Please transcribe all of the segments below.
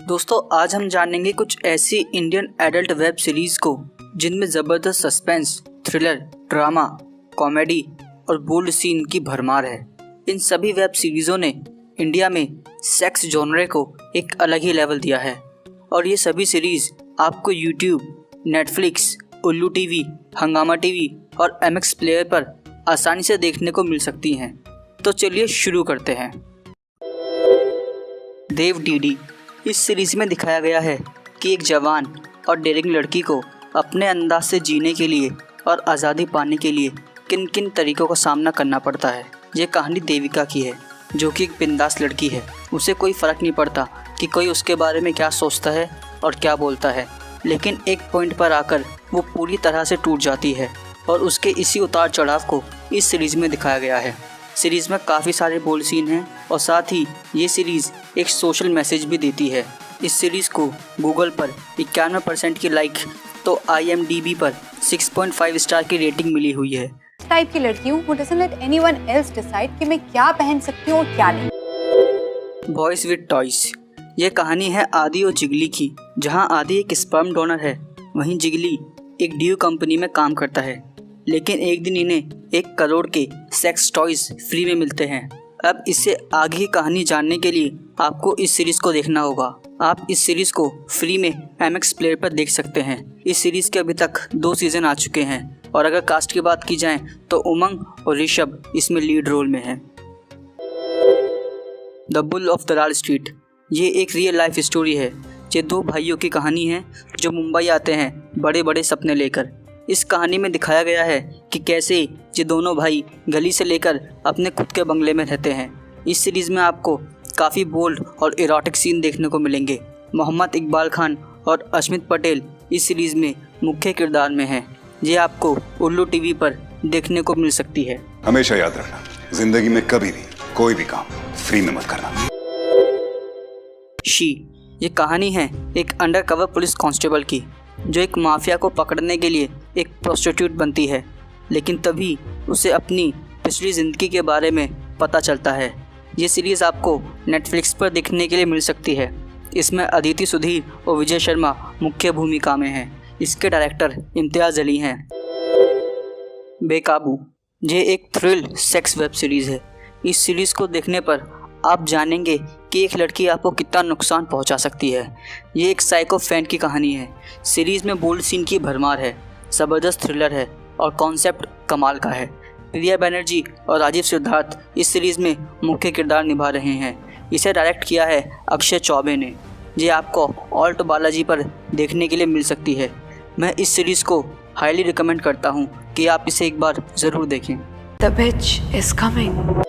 दोस्तों आज हम जानेंगे कुछ ऐसी इंडियन एडल्ट वेब सीरीज को जिनमें ज़बरदस्त सस्पेंस, थ्रिलर, ड्रामा, कॉमेडी और बोल्ड सीन की भरमार है। इन सभी वेब सीरीज़ों ने इंडिया में सेक्स जॉनरे को एक अलग ही लेवल दिया है और ये सभी सीरीज़ आपको यूट्यूब, नेटफ्लिक्स, उल्लू टीवी, हंगामा टीवी और MX प्लेयर पर आसानी से देखने को मिल सकती हैं। तो चलिए शुरू करते हैं। देव डीडी। इस सीरीज में दिखाया गया है कि एक जवान और डेयरिंग लड़की को अपने अंदाज से जीने के लिए और आज़ादी पाने के लिए किन किन तरीक़ों का सामना करना पड़ता है। ये कहानी देविका की है, जो कि एक बिंदास लड़की है। उसे कोई फ़र्क नहीं पड़ता कि कोई उसके बारे में क्या सोचता है और क्या बोलता है, लेकिन एक पॉइंट पर आकर वो पूरी तरह से टूट जाती है और उसके इसी उतार चढ़ाव को इस सीरीज़ में दिखाया गया है। सीरीज़ में काफ़ी सारे बोल्ड सीन हैं और साथ ही ये सीरीज़ एक सोशल मैसेज भी देती है। इस सीरीज़ को गूगल पर 91% की लाइक तो IMDb पर 6.5 स्टार की रेटिंग मिली हुई है। टाइप की लड़की हूँ, who doesn't let anyone else decide कि मैं क्या पहन सकती हूँ और क्या नहीं। Boys with toys. ये कहानी है आदि और जिगली की, जहाँ आदि एक स्पर्म डोनर है, वहीं जिगली एक ड्यू कंपनी में काम करता है। लेकिन एक दिन इन्हें 1 करोड़ के सेक्स टॉयज़ फ्री में मिलते हैं। अब इससे आगे की कहानी जानने के लिए आपको इस सीरीज़ को देखना होगा। आप इस सीरीज़ को फ्री में MX प्लेयर पर देख सकते हैं। इस सीरीज़ के अभी तक 2 सीज़न आ चुके हैं और अगर कास्ट की बात की जाए तो उमंग और ऋषभ इसमें लीड रोल में हैं। The bull of Dalal street. ये एक रियल लाइफ स्टोरी है। ये 2 भाइयों की कहानी है जो मुंबई आते हैं बड़े बड़े सपने लेकर। इस कहानी में दिखाया गया है कि कैसे ये दोनों भाई गली से लेकर अपने खुद के बंगले में रहते हैं। इस सीरीज़ में आपको काफ़ी बोल्ड और इरोटिक सीन देखने को मिलेंगे। मोहम्मद इकबाल खान और अश्मित पटेल इस सीरीज़ में मुख्य किरदार में हैं। ये आपको उल्लू टीवी पर देखने को मिल सकती है। हमेशा याद रखना, जिंदगी में कभी भी कोई भी काम फ्री में मत करना। शी। ये कहानी है एक अंडरकवर पुलिस कांस्टेबल की, जो एक माफिया को पकड़ने के लिए एक प्रोस्टिट्यूट बनती है, लेकिन तभी उसे अपनी पिछली ज़िंदगी के बारे में पता चलता है। ये सीरीज़ आपको नेटफ्लिक्स पर देखने के लिए मिल सकती है। इसमें अदिति सुधीर और विजय शर्मा मुख्य भूमिका में हैं। इसके डायरेक्टर इम्तियाज़ अली हैं। बेकाबू। ये एक थ्रिल सेक्स वेब सीरीज़ है। इस सीरीज़ को देखने पर आप जानेंगे कि एक लड़की आपको कितना नुकसान पहुंचा सकती है। ये एक साइको फैन की कहानी है। सीरीज़ में बोल्ड सीन की भरमार है, ज़बरदस्त थ्रिलर है और कॉन्सेप्ट कमाल का है। प्रिया बनर्जी और राजीव सिद्धार्थ इस सीरीज़ में मुख्य किरदार निभा रहे हैं। इसे डायरेक्ट किया है अक्षय चौबे ने। ये आपको ऑल्ट बालाजी पर देखने के लिए मिल सकती है। मैं इस सीरीज़ को हाईली रिकमेंड करता हूँ कि आप इसे एक बार ज़रूर देखें। The bitch is coming।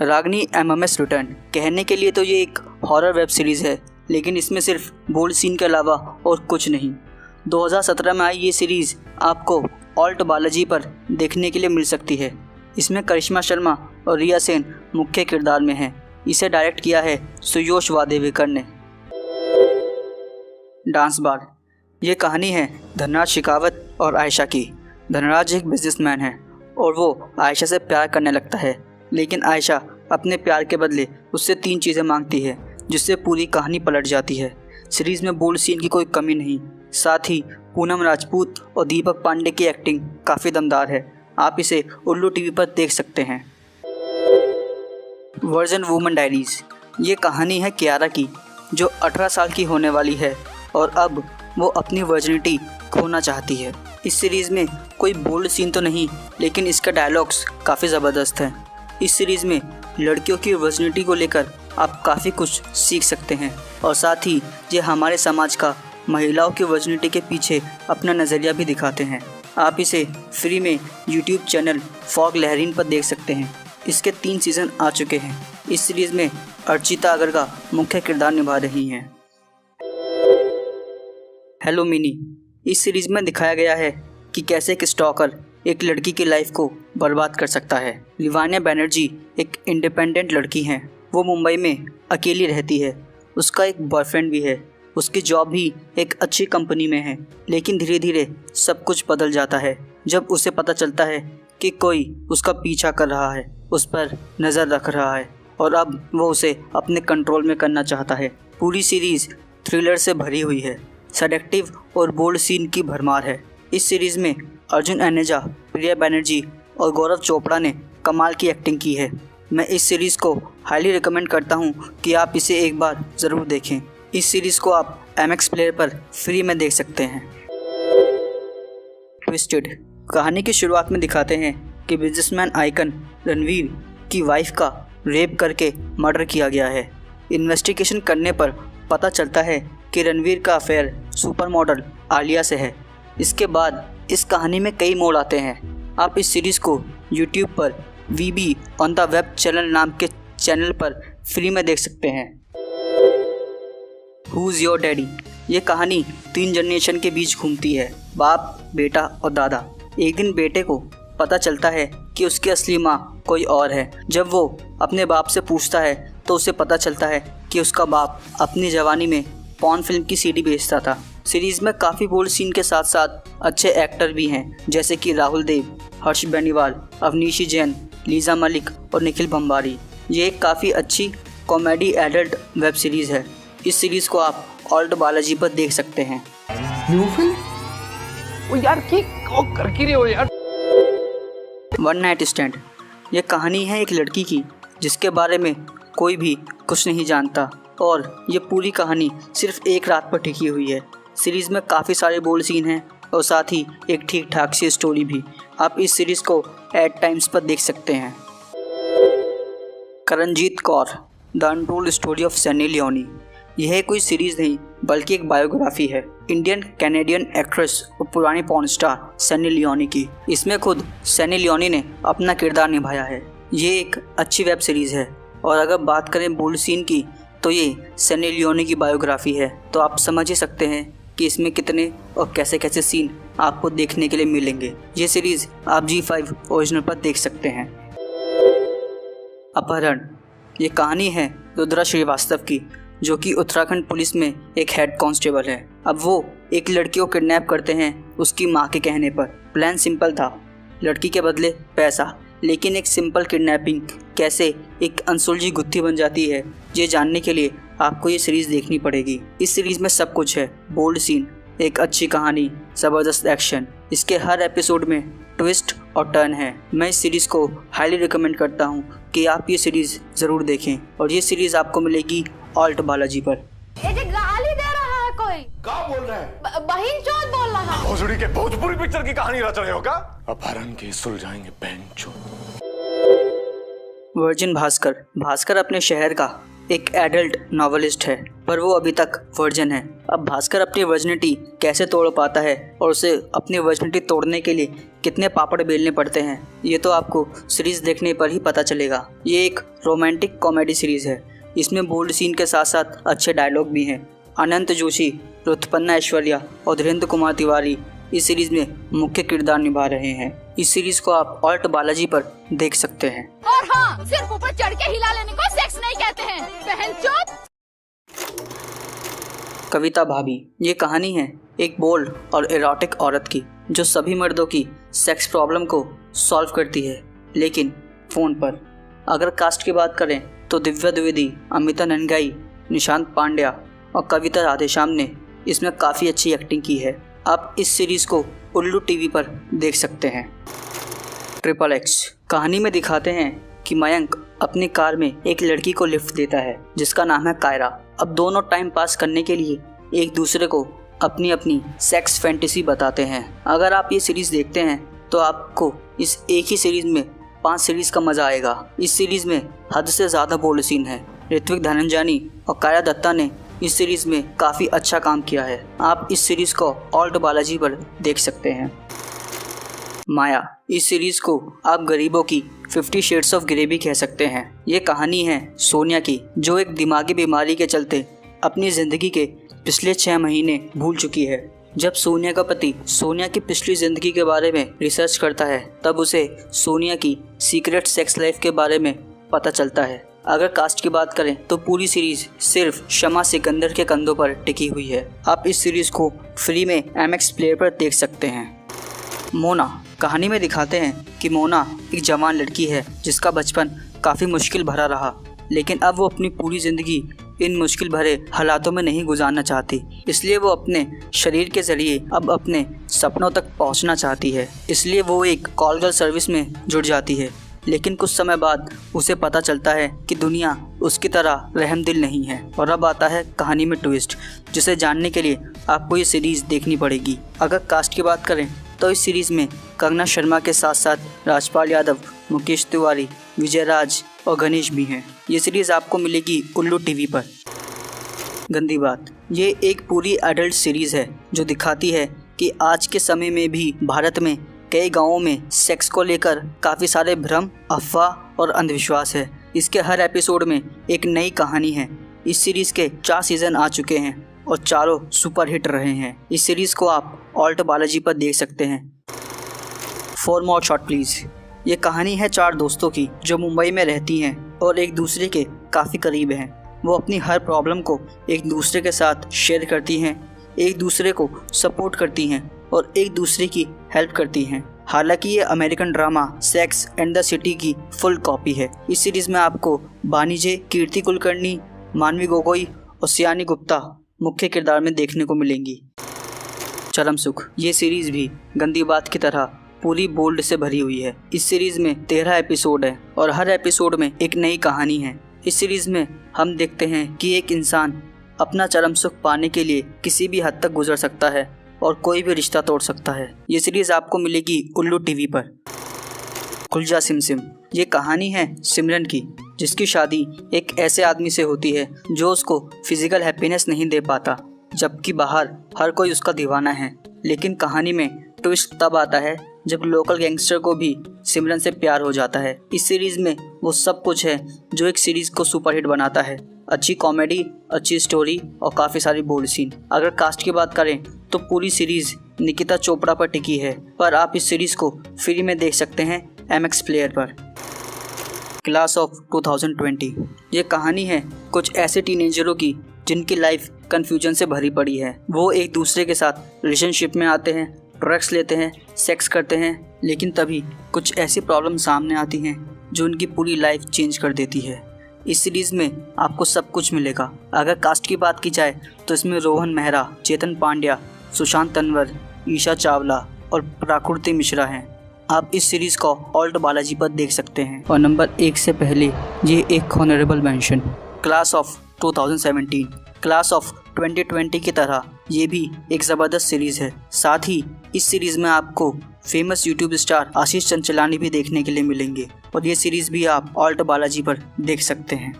Ragini MMS return. कहने के लिए तो ये एक हॉरर वेब सीरीज़ है, लेकिन इसमें सिर्फ बोल्ड सीन के अलावा और कुछ नहीं। 2017 में आई ये सीरीज़ आपको ऑल्ट बालाजी पर देखने के लिए मिल सकती है। इसमें करिश्मा शर्मा और रिया सेन मुख्य किरदार में हैं। इसे डायरेक्ट किया है सुयोश वादेवेकर ने। Dance bar. ये कहानी है धनराज शेखावत और आयशा की। धनराज एक बिजनेसमैन है और वो आयशा से प्यार करने लगता है, लेकिन आयशा अपने प्यार के बदले उससे 3 चीज़ें मांगती है, जिससे पूरी कहानी पलट जाती है। सीरीज़ में बोल्ड सीन की कोई कमी नहीं। साथ ही पूनम राजपूत और दीपक पांडे की एक्टिंग काफ़ी दमदार है। आप इसे उल्लू टीवी पर देख सकते हैं। Version woman diaries. ये कहानी है कियारा की, जो 18 साल की होने वाली है और अब वो अपनी वर्जिनिटी खोना चाहती है। इस सीरीज़ में कोई बोल्ड सीन तो नहीं, लेकिन इसका डायलॉग्स काफ़ी ज़बरदस्त हैं। इस सीरीज़ में लड़कियों की वर्जिनिटी को लेकर आप काफ़ी कुछ सीख सकते हैं और साथ ही ये हमारे समाज का महिलाओं की वर्जिनिटी के पीछे अपना नज़रिया भी दिखाते हैं। आप इसे फ्री में यूट्यूब चैनल फॉग लहरीन पर देख सकते हैं। इसके 3 सीज़न आ चुके हैं। इस सीरीज़ में अर्चिता अगरगा मुख्य किरदार निभा रही हैं। Hello mini. इस सीरीज़ में दिखाया गया है कि कैसे एक स्टॉकर एक लड़की की लाइफ को बर्बाद कर सकता है। लिवानिया बनर्जी एक इंडिपेंडेंट लड़की हैं। वो मुंबई में अकेली रहती है। उसका एक बॉयफ्रेंड भी है। उसकी जॉब भी एक अच्छी कंपनी में है, लेकिन धीरे धीरे सब कुछ बदल जाता है जब उसे पता चलता है कि कोई उसका पीछा कर रहा है, उस पर नज़र रख रहा है और अब वो उसे अपने कंट्रोल में करना चाहता है। पूरी सीरीज़ थ्रिलर से भरी हुई है। सेडक्टिव और बोल्ड सीन की भरमार है। इस सीरीज़ में अर्जुन अनेजा, प्रिया बैनर्जी और गौरव चोपड़ा ने कमाल की एक्टिंग की है। मैं इस सीरीज़ को हाईली रिकमेंड करता हूँ कि आप इसे एक बार ज़रूर देखें। इस सीरीज़ को आप MX प्लेयर पर फ्री में देख सकते हैं। ट्विस्टेड कहानी की शुरुआत में दिखाते हैं कि बिजनेसमैन आइकन रणवीर की वाइफ का रेप करके मर्डर किया गया है। इन्वेस्टिगेशन करने पर पता चलता है कि रणवीर का अफेयर सुपर मॉडल आलिया से है। इसके बाद इस कहानी में कई मोड़ आते हैं। आप इस सीरीज़ को YouTube पर VB on the web channel नाम के चैनल पर फ्री में देख सकते हैं। हुज योर डैडी ये कहानी 3 जनरेशन के बीच घूमती है, बाप, बेटा और दादा। एक दिन बेटे को पता चलता है कि उसकी असली माँ कोई और है। जब वो अपने बाप से पूछता है तो उसे पता चलता है कि उसका बाप अपनी जवानी में पॉर्न फिल्म की CD बेचता था। सीरीज़ में काफ़ी बोल्ड सीन के साथ साथ अच्छे एक्टर भी हैं, जैसे कि राहुल देव, हर्ष बेनीवाल, अवनीशी जैन, लीजा मलिक और निखिल भंबारी। ये एक काफ़ी अच्छी कॉमेडी एडल्ट वेब सीरीज़ है। इस सीरीज़ को आप ऑल्ट बालाजी पर देख सकते हैं। New film? ओ यार की कर रहे हो यार। वन नाइट स्टैंड ये कहानी है एक लड़की की जिसके बारे में कोई भी कुछ नहीं जानता और ये पूरी कहानी सिर्फ एक रात पर टिकी हुई है। सीरीज़ में काफ़ी सारे बोल्ड सीन हैं और साथ ही एक ठीक ठाक सी स्टोरी भी। आप इस सीरीज़ को एट टाइम्स पर देख सकते हैं। Karanjit Kaur the untold story of Sunny Leone यह कोई सीरीज़ नहीं बल्कि एक बायोग्राफी है इंडियन कैनेडियन एक्ट्रेस और पुरानी पॉर्न स्टार सनी लियोनी की। इसमें खुद सनी लियोनी ने अपना किरदार निभाया है। ये एक अच्छी वेब सीरीज़ है और अगर बात करें बोल्ड सीन की तो ये सनी लियोनी की बायोग्राफी है, तो आप समझ ही सकते हैं कि इसमें कितने और कैसे कैसे सीन आपको देखने के लिए मिलेंगे। ये सीरीज़ आप G5 ओरिजिनल पर देख सकते हैं। अपहरण ये कहानी है रुद्रा श्रीवास्तव की, जो कि उत्तराखंड पुलिस में एक हेड कांस्टेबल है। अब वो एक लड़की को किडनैप करते हैं उसकी माँ के कहने पर। प्लान सिंपल था, लड़की के बदले पैसा, लेकिन एक सिंपल किडनैपिंग कैसे एक अनसुलझी गुत्थी बन जाती है, ये जानने के लिए आपको ये सीरीज़ देखनी पड़ेगी। इस सीरीज़ में सब कुछ है, बोल्ड सीन, एक अच्छी कहानी, ज़बरदस्त एक्शन। इसके हर एपिसोड में ट्विस्ट और टर्न है। मैं इस सीरीज़ को हाईली रिकमेंड करता हूँ कि आप ये सीरीज़ ज़रूर देखें और ये सीरीज़ आपको मिलेगी ऑल्ट बालाजी पर। ये जो गाली दे रहा है कोई, क्या बोल रहे हैं? बहिन चोद बोल रहा है। भोजपुरी के भोजपुरी पिक्चर की कहानी रच रहे हो क्या? अपहरण के सुलझाएंगे बेंचो। वर्जिन भास्कर अपने शहर का एक एडल्ट नॉवेलिस्ट है, पर वो अभी तक वर्जिन है। अब भास्कर अपनी वर्जिनिटी कैसे तोड़ पाता है और उसे अपनी वर्जिनिटी तोड़ने के लिए कितने पापड़ बेलने पड़ते हैं, ये तो आपको सीरीज़ देखने पर ही पता चलेगा। ये एक रोमांटिक कॉमेडी सीरीज़ है। इसमें बोल्ड सीन के साथ साथ अच्छे डायलॉग भी हैं। अनंत जोशी, ऋतुपन्ना ऐश्वर्या और धीरेन्द्र कुमार तिवारी इस सीरीज़ में मुख्य किरदार निभा रहे हैं। इस सीरीज़ को आप ऑल्ट बालाजी पर देख सकते हैं। और हाँ, सिर्फ ऊपर चढ़ के हिला लेने को सेक्स नहीं कहते हैं, बहन चोद। कविता भाभी ये कहानी है एक बोल्ड और एरोटिक औरत की, जो सभी मर्दों की सेक्स प्रॉब्लम को सॉल्व करती है, लेकिन फ़ोन पर। अगर कास्ट की बात करें तो दिव्या द्विवेदी, अमिता ननगाई, निशांत पांड्या और कविता राधेश्याम ने इसमें काफ़ी अच्छी एक्टिंग की है। आप इस सीरीज़ को उल्लू टीवी पर देख सकते हैं। XXX कहानी में दिखाते हैं कि मयंक अपनी कार में एक लड़की को लिफ्ट देता है जिसका नाम है कायरा। अब दोनों टाइम पास करने के लिए एक दूसरे को अपनी अपनी सेक्स फैंटेसी बताते हैं। अगर आप ये सीरीज़ देखते हैं तो आपको इस एक ही सीरीज़ में 5 सीरीज़ का मज़ा आएगा। इस सीरीज़ में हद से ज़्यादा बोल्ड सीन है। ऋत्विक धनंजानी और काया दत्ता ने इस सीरीज़ में काफ़ी अच्छा काम किया है। आप इस सीरीज़ को ऑल्ट बालाजी पर देख सकते हैं। माया इस सीरीज़ को आप गरीबों की 50 शेड्स ऑफ ग्रे भी कह सकते हैं। ये कहानी है सोनिया की, जो एक दिमागी बीमारी के चलते अपनी ज़िंदगी के पिछले 6 महीने भूल चुकी है। जब सोनिया का पति सोनिया की पिछली ज़िंदगी के बारे में रिसर्च करता है, तब उसे सोनिया की सीक्रेट सेक्स लाइफ के बारे में पता चलता है। अगर कास्ट की बात करें तो पूरी सीरीज़ सिर्फ शमा सिकंदर के कंधों पर टिकी हुई है। आप इस सीरीज़ को फ्री में MX प्लेयर पर देख सकते हैं। मोना कहानी में दिखाते हैं कि मोना एक जवान लड़की है जिसका बचपन काफ़ी मुश्किल भरा रहा, लेकिन अब वो अपनी पूरी ज़िंदगी इन मुश्किल भरे हालातों में नहीं गुजारना चाहती, इसलिए वो अपने शरीर के जरिए अब अपने सपनों तक पहुंचना चाहती है। इसलिए वो एक कॉल गर्ल सर्विस में जुड़ जाती है। लेकिन कुछ समय बाद उसे पता चलता है कि दुनिया उसकी तरह रहमदिल नहीं है। और अब आता है कहानी में ट्विस्ट, जिसे जानने के लिए आपको ये सीरीज़ देखनी पड़ेगी। अगर कास्ट की बात करें तो इस सीरीज़ में कंगना शर्मा के साथ साथ राजपाल यादव, मुकेश तिवारी, विजय राज और गणेश भी हैं। ये सीरीज़ आपको मिलेगी उल्लू टीवी पर। गंदी बात, ये एक पूरी एडल्ट सीरीज़ है जो दिखाती है कि आज के समय में भी भारत में कई गांवों में सेक्स को लेकर काफ़ी सारे भ्रम, अफवाह और अंधविश्वास है। इसके हर एपिसोड में एक नई कहानी है। इस सीरीज़ के 4 सीज़न आ चुके हैं और चारों सुपर हिट रहे हैं। इस सीरीज़ को आप ऑल्ट बालाजी पर देख सकते हैं। 4 मोर शॉट प्लीज़। ये कहानी है 4 दोस्तों की जो मुंबई में रहती हैं और एक दूसरे के काफ़ी करीब हैं। वो अपनी हर प्रॉब्लम को एक दूसरे के साथ शेयर करती हैं, एक दूसरे को सपोर्ट करती हैं और एक दूसरे की हेल्प करती हैं। हालांकि ये American drama sex and the city की फुल कॉपी है। इस सीरीज़ में आपको बानीजे, कीर्ति कुलकर्णी, मानवी गोगोई और सियानी गुप्ता मुख्य किरदार में देखने को मिलेंगी। चरम सुख, ये सीरीज़ भी गंदी बात की तरह पूरी बोल्ड से भरी हुई है। इस सीरीज़ में 13 एपिसोड है और हर एपिसोड में एक नई कहानी है। इस सीरीज़ में हम देखते हैं कि एक इंसान अपना चरम सुख पाने के लिए किसी भी हद तक गुजर सकता है और कोई भी रिश्ता तोड़ सकता है। ये सीरीज़ आपको मिलेगी उल्लू टीवी पर। खुलजा सिमसिम, ये कहानी है सिमरन की, जिसकी शादी एक ऐसे आदमी से होती है जो उसको फिजिकल हैप्पीनेस नहीं दे पाता, जबकि बाहर हर कोई उसका दीवाना है। लेकिन कहानी में ट्विस्ट तब आता है जब लोकल गैंगस्टर को भी सिमरन से प्यार हो जाता है। इस सीरीज़ में वो सब कुछ है जो एक सीरीज़ को सुपरहिट बनाता है। अच्छी कॉमेडी, अच्छी स्टोरी और काफ़ी सारी बोल्ड सीन। अगर कास्ट की बात करें तो पूरी सीरीज़ निकिता चोपड़ा पर टिकी है, पर आप इस सीरीज़ को फ्री में देख सकते हैं MX प्लेयर पर। क्लास ऑफ 2020, ये कहानी है कुछ ऐसे टीनेजरों की जिनकी लाइफ कन्फ्यूजन से भरी पड़ी है। वो एक दूसरे के साथ रिलेशनशिप में आते हैं, ड्रग्स लेते हैं, सेक्स करते हैं, लेकिन तभी कुछ ऐसी प्रॉब्लम सामने आती हैं जो उनकी पूरी लाइफ चेंज कर देती है। इस सीरीज़ में आपको सब कुछ मिलेगा। अगर कास्ट की बात की जाए तो इसमें रोहन मेहरा, चेतन पांड्या, सुशांत तन्वर, ईशा चावला और प्राकृति मिश्रा हैं। आप इस सीरीज़ को ऑल्ट बालाजी पर देख सकते हैं। और नंबर 1 से पहले ये एक honourable mention, class of 2017। Class of 2020 की तरह ये भी एक ज़बरदस्त सीरीज़ है। साथ ही इस सीरीज़ में आपको फेमस यूट्यूब स्टार आशीष चंचलानी भी देखने के लिए मिलेंगे और ये सीरीज़ भी आप ऑल्ट बालाजी पर देख सकते हैं।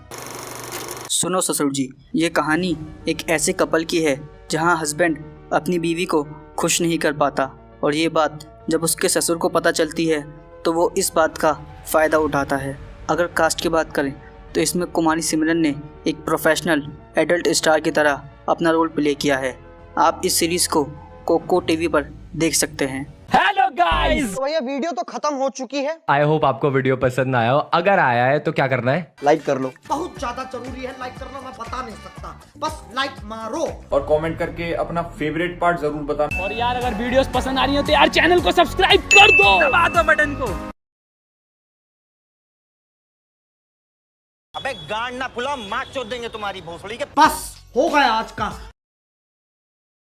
सुनो ससुर जी, ये कहानी एक ऐसे कपल की है जहां हस्बैंड अपनी बीवी को खुश नहीं कर पाता और ये बात जब उसके ससुर को पता चलती है तो वो इस बात का फ़ायदा उठाता है। अगर कास्ट की बात करें तो इसमें कुमारी सिमरन ने एक प्रोफेशनल एडल्ट स्टार की तरह अपना रोल प्ले किया है। आप इस सीरीज़ को कोको टीवी पर देख सकते हैं। हेलो गाइस, तो भैया वीडियो तो खत्म हो चुकी है। आई होप आपको वीडियो पसंद आया हो। अगर आया है तो क्या करना है? लाइक कर लो। बहुत ज्यादा जरूरी है लाइक करना, मैं बता नहीं सकता, बस लाइक मारो और कमेंट करके अपना फेवरेट पार्ट जरूर बताना। और यार अगर वीडियोस पसंद आ रही हो तो यार चैनल को सब्सक्राइब कर दो, दबा दो बटन को। अबे गांड ना फुला, मार चोद देंगे तुम्हारी भोसड़ी के। बस हो गया आज का।